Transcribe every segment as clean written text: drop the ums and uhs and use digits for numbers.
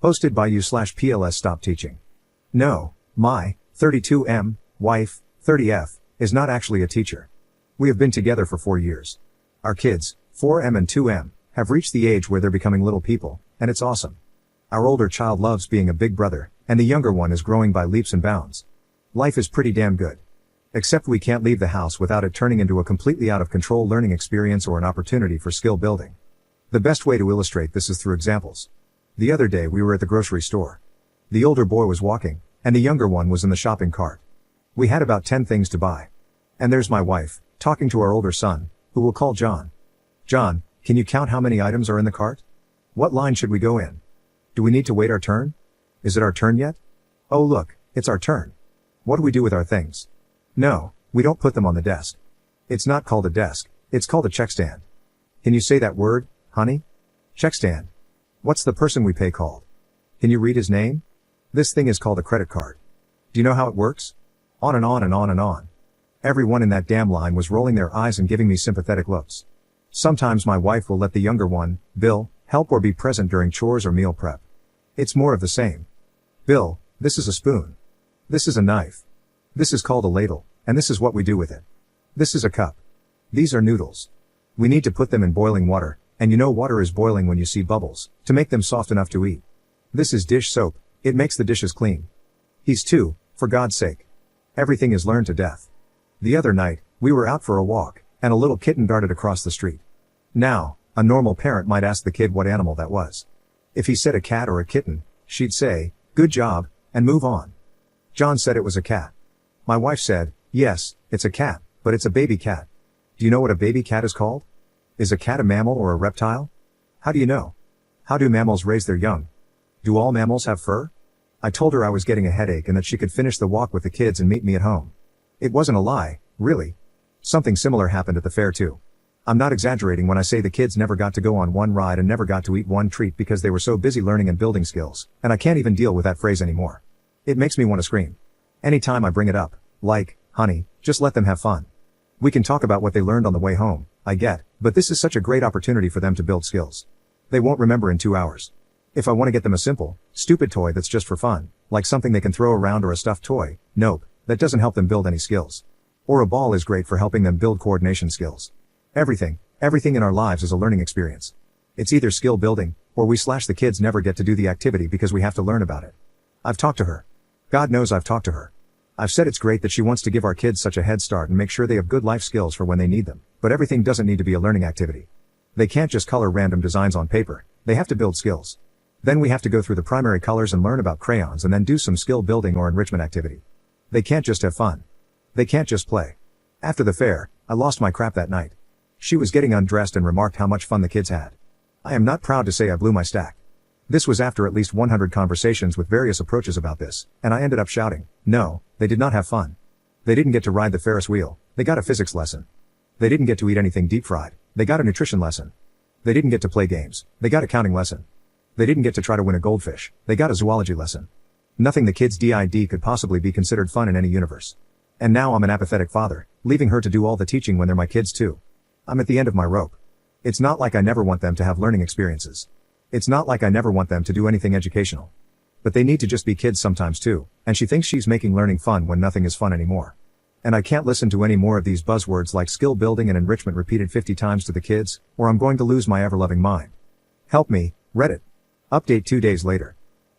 Hosted by you/PLS Stop Teaching. No, my 32M wife, 30F, is not actually a teacher. We have been together for 4 years. Our kids, 4M and 2M, have reached the age where they're becoming little people, and it's awesome. Our older child loves being a big brother, and the younger one is growing by leaps and bounds. Life is pretty damn good. Except we can't leave the house without it turning into a completely out of control learning experience or an opportunity for skill building. The best way to illustrate this is through examples. The other day we were at the grocery store. The older boy was walking, and the younger one was in the shopping cart. We had about 10 things to buy. And there's my wife, talking to our older son, who we'll call John. John, can you count how many items are in the cart? What line should we go in? Do we need to wait our turn? Is it our turn yet? Oh look, it's our turn. What do we do with our things? No, we don't put them on the desk. It's not called a desk, it's called a check stand. Can you say that word, honey? Check stand. What's the person we pay called? Can you read his name? This thing is called a credit card. Do you know how it works? On and on and on and on. Everyone in that damn line was rolling their eyes and giving me sympathetic looks. Sometimes my wife will let the younger one, Bill, help or be present during chores or meal prep. It's more of the same. Bill, this is a spoon. This is a knife. This is called a ladle, and this is what we do with it. This is a cup. These are noodles. We need to put them in boiling water, and you know water is boiling when you see bubbles, to make them soft enough to eat. This is dish soap, it makes the dishes clean. He's 2, for God's sake. Everything is learned to death. The other night, we were out for a walk, and a little kitten darted across the street. Now, a normal parent might ask the kid what animal that was. If he said a cat or a kitten, she'd say, "Good job," and move on. John said it was a cat. My wife said, "Yes, it's a cat, but it's a baby cat." Do you know what a baby cat is called? Is a cat a mammal or a reptile? How do you know? How do mammals raise their young? Do all mammals have fur? I told her I was getting a headache and that she could finish the walk with the kids and meet me at home. It wasn't a lie, really. Something similar happened at the fair too. I'm not exaggerating when I say the kids never got to go on one ride and never got to eat one treat because they were so busy learning and building skills, and I can't even deal with that phrase anymore. It makes me want to scream. Anytime I bring it up, like, honey, just let them have fun. We can talk about what they learned on the way home, I get, but this is such a great opportunity for them to build skills. They won't remember in 2 hours. If I want to get them a simple, stupid toy that's just for fun, like something they can throw around or a stuffed toy, nope, that doesn't help them build any skills. Or a ball is great for helping them build coordination skills. Everything in our lives is a learning experience. It's either skill building, or the kids never get to do the activity because we have to learn about it. I've talked to her. God knows I've talked to her. I've said it's great that she wants to give our kids such a head start and make sure they have good life skills for when they need them, but everything doesn't need to be a learning activity. They can't just color random designs on paper, they have to build skills. Then we have to go through the primary colors and learn about crayons and then do some skill building or enrichment activity. They can't just have fun. They can't just play. After the fair, I lost my crap that night. She was getting undressed and remarked how much fun the kids had. I am not proud to say I blew my stack. This was after at least 100 conversations with various approaches about this, and I ended up shouting, no, they did not have fun. They didn't get to ride the Ferris wheel, they got a physics lesson. They didn't get to eat anything deep fried, they got a nutrition lesson. They didn't get to play games, they got a counting lesson. They didn't get to try to win a goldfish, they got a zoology lesson. Nothing the kids did could possibly be considered fun in any universe. And now I'm an apathetic father, leaving her to do all the teaching when they're my kids too. I'm at the end of my rope. It's not like I never want them to have learning experiences. It's not like I never want them to do anything educational. But they need to just be kids sometimes too, and she thinks she's making learning fun when nothing is fun anymore. And I can't listen to any more of these buzzwords like skill building and enrichment repeated 50 times to the kids, or I'm going to lose my ever-loving mind. Help me, Reddit. Update 2 days later.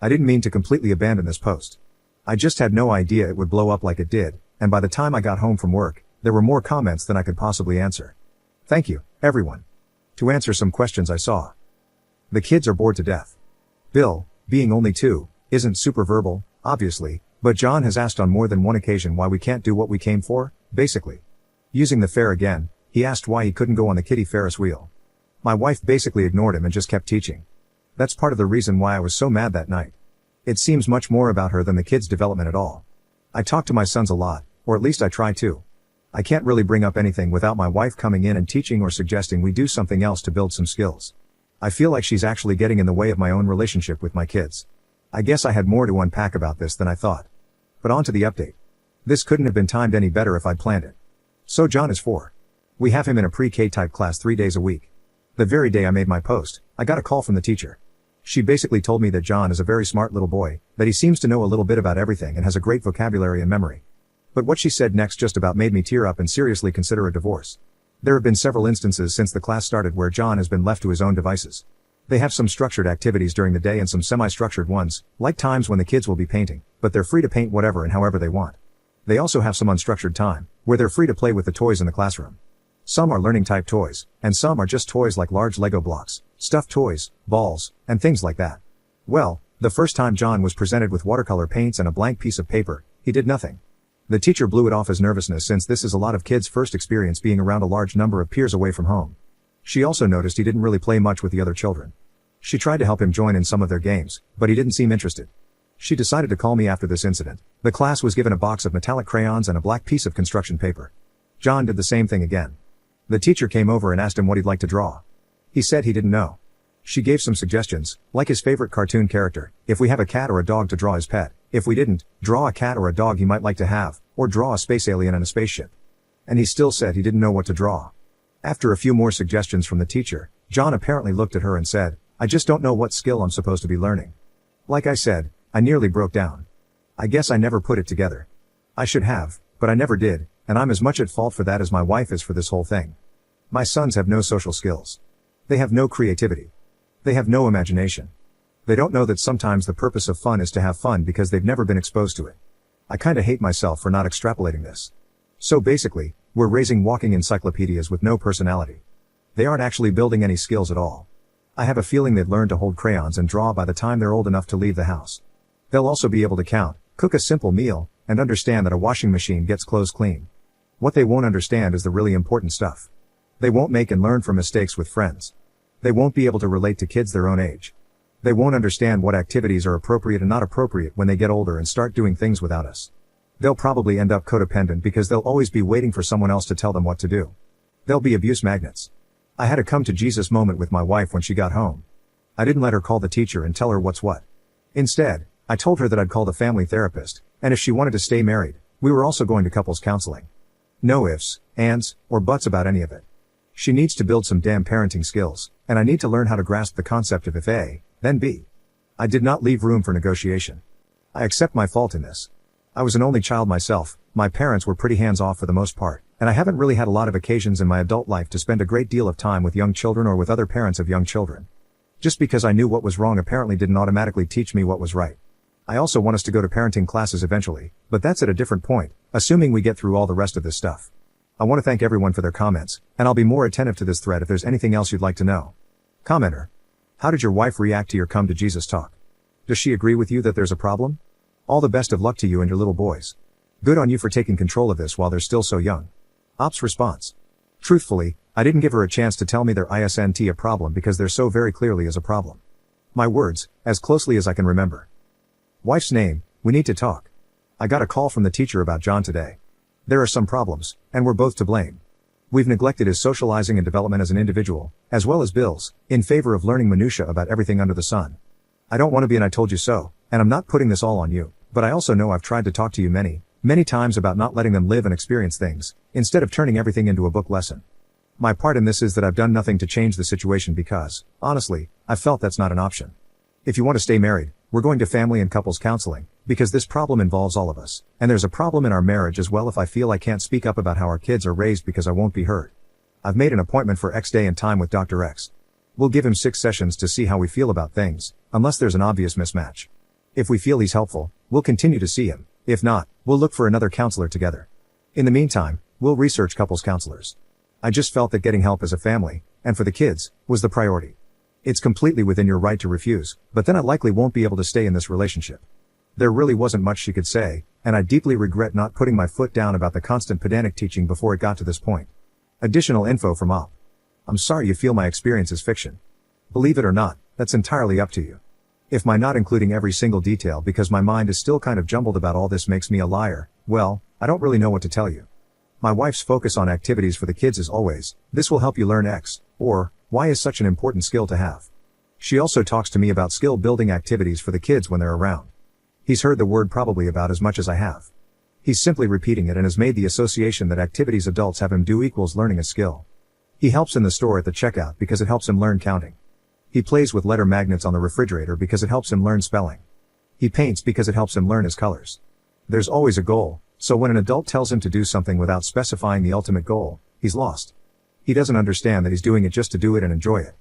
I didn't mean to completely abandon this post. I just had no idea it would blow up like it did, and by the time I got home from work, there were more comments than I could possibly answer. Thank you, everyone. To answer some questions I saw. The kids are bored to death. Bill, being only 2, isn't super verbal, obviously, but John has asked on more than one occasion why we can't do what we came for, basically. Using the fair again, he asked why he couldn't go on the kiddie Ferris wheel. My wife basically ignored him and just kept teaching. That's part of the reason why I was so mad that night. It seems much more about her than the kids' development at all. I talk to my sons a lot, or at least I try to. I can't really bring up anything without my wife coming in and teaching or suggesting we do something else to build some skills. I feel like she's actually getting in the way of my own relationship with my kids. I guess I had more to unpack about this than I thought. But on to the update. This couldn't have been timed any better if I'd planned it. So John is 4. We have him in a pre-K type class 3 days a week. The very day I made my post, I got a call from the teacher. She basically told me that John is a very smart little boy, that he seems to know a little bit about everything and has a great vocabulary and memory. But what she said next just about made me tear up and seriously consider a divorce. There have been several instances since the class started where John has been left to his own devices. They have some structured activities during the day and some semi-structured ones, like times when the kids will be painting, but they're free to paint whatever and however they want. They also have some unstructured time, where they're free to play with the toys in the classroom. Some are learning type toys, and some are just toys like large Lego blocks, stuffed toys, balls, and things like that. Well, the first time John was presented with watercolor paints and a blank piece of paper, he did nothing. The teacher blew it off as nervousness since this is a lot of kids' first experience being around a large number of peers away from home. She also noticed he didn't really play much with the other children. She tried to help him join in some of their games, but he didn't seem interested. She decided to call me after this incident. The class was given a box of metallic crayons and a black piece of construction paper. John did the same thing again. The teacher came over and asked him what he'd like to draw. He said he didn't know. She gave some suggestions, like his favorite cartoon character, if we have a cat or a dog to draw his pet, if we didn't, draw a cat or a dog he might like to have, or draw a space alien and a spaceship. And he still said he didn't know what to draw. After a few more suggestions from the teacher, John apparently looked at her and said, "I just don't know what skill I'm supposed to be learning." Like I said, I nearly broke down. I guess I never put it together. I should have, but I never did, and I'm as much at fault for that as my wife is for this whole thing. My sons have no social skills. They have no creativity. They have no imagination. They don't know that sometimes the purpose of fun is to have fun because they've never been exposed to it. I kinda hate myself for not extrapolating this. So basically, we're raising walking encyclopedias with no personality. They aren't actually building any skills at all. I have a feeling they've learned to hold crayons and draw by the time they're old enough to leave the house. They'll also be able to count, cook a simple meal, and understand that a washing machine gets clothes clean. What they won't understand is the really important stuff. They won't make and learn from mistakes with friends. They won't be able to relate to kids their own age. They won't understand what activities are appropriate and not appropriate when they get older and start doing things without us. They'll probably end up codependent because they'll always be waiting for someone else to tell them what to do. They'll be abuse magnets. I had a come to Jesus moment with my wife when she got home. I didn't let her call the teacher and tell her what's what. Instead, I told her that I'd call the family therapist, and if she wanted to stay married, we were also going to couples counseling. No ifs, ands, or buts about any of it. She needs to build some damn parenting skills, and I need to learn how to grasp the concept of if A, then B. I did not leave room for negotiation. I accept my fault in this. I was an only child myself, my parents were pretty hands-off for the most part, and I haven't really had a lot of occasions in my adult life to spend a great deal of time with young children or with other parents of young children. Just because I knew what was wrong apparently didn't automatically teach me what was right. I also want us to go to parenting classes eventually, but that's at a different point, assuming we get through all the rest of this stuff. I want to thank everyone for their comments, and I'll be more attentive to this thread if there's anything else you'd like to know. Commenter. How did your wife react to your come to Jesus talk? Does she agree with you that there's a problem? All the best of luck to you and your little boys. Good on you for taking control of this while they're still so young. Ops response. Truthfully, I didn't give her a chance to tell me there isn't a problem because there so very clearly is a problem. My words, as closely as I can remember. Wife's name, we need to talk. I got a call from the teacher about John today. There are some problems, and we're both to blame. We've neglected his socializing and development as an individual, as well as Bill's, in favor of learning minutia about everything under the sun. I don't want to be an I told you so, and I'm not putting this all on you, but I also know I've tried to talk to you many times about not letting them live and experience things, instead of turning everything into a book lesson. My part in this is that I've done nothing to change the situation because, honestly, I've felt that's not an option. If you want to stay married, we're going to family and couples counseling, because this problem involves all of us, and there's a problem in our marriage as well if I feel I can't speak up about how our kids are raised because I won't be heard. I've made an appointment for X day and time with Dr. X. We'll give him 6 sessions to see how we feel about things, unless there's an obvious mismatch. If we feel he's helpful, we'll continue to see him. If not, we'll look for another counselor together. In the meantime, we'll research couples counselors. I just felt that getting help as a family, and for the kids, was the priority. It's completely within your right to refuse, but then I likely won't be able to stay in this relationship. There really wasn't much she could say, and I deeply regret not putting my foot down about the constant pedantic teaching before it got to this point. Additional info from Op. I'm sorry you feel my experience is fiction. Believe it or not, that's entirely up to you. If my not including every single detail because my mind is still kind of jumbled about all this makes me a liar, well, I don't really know what to tell you. My wife's focus on activities for the kids is always, this will help you learn X, or, why is such an important skill to have? She also talks to me about skill building activities for the kids when they're around. He's heard the word probably about as much as I have. He's simply repeating it and has made the association that activities adults have him do equals learning a skill. He helps in the store at the checkout because it helps him learn counting. He plays with letter magnets on the refrigerator because it helps him learn spelling. He paints because it helps him learn his colors. There's always a goal, so when an adult tells him to do something without specifying the ultimate goal, he's lost. He doesn't understand that he's doing it just to do it and enjoy it.